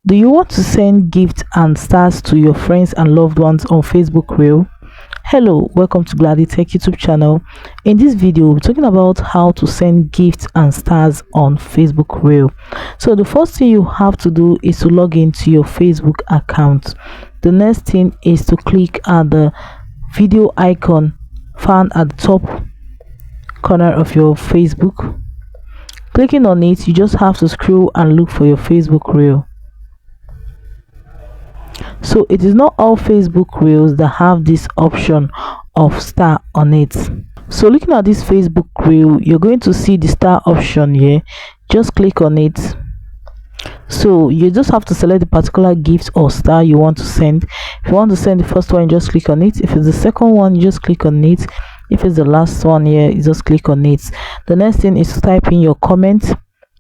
Do you want to send gifts and stars to your friends and loved ones on Facebook Reel? Hello, welcome to Gladly Tech YouTube channel. In this video, we're talking about how to send gifts and stars on Facebook Reel. So the first thing you have to do is to log into your Facebook account. The next thing is to click at the video icon found at the top corner of your Facebook. Clicking on it, you just have to scroll and look for your Facebook Reel. So it is not all Facebook Reels that have this option of star on it. So looking at this Facebook Reel, you're going to see the star option here. Just click on it. So you just have to select the particular gift or star you want to send. If you want to send the first one, you just click on it. If it's the second one, you just click on it. If it's the last one here, you just click on it. The next thing is to type in your comment.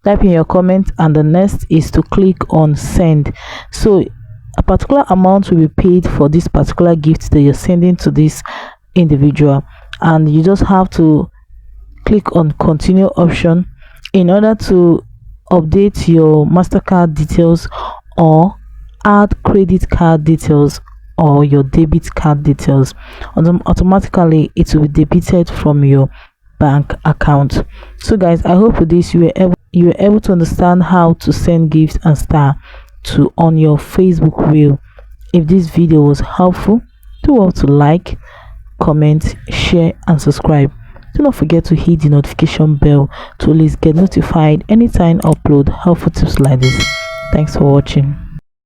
Type in your comment, and the next is to click on send. So a particular amount will be paid for this particular gift that you're sending to this individual, and you just have to click on continue option in order to update your MasterCard details or add credit card details or your debit card details. Automatically it will be debited from your bank account. So guys, I hope with this you were able to understand how to send gifts and star to on your Facebook Reel. If this video was helpful, do well to like, comment, share and subscribe. Do not forget to hit the notification bell to always get notified anytime I upload helpful tips like this. Thanks for watching.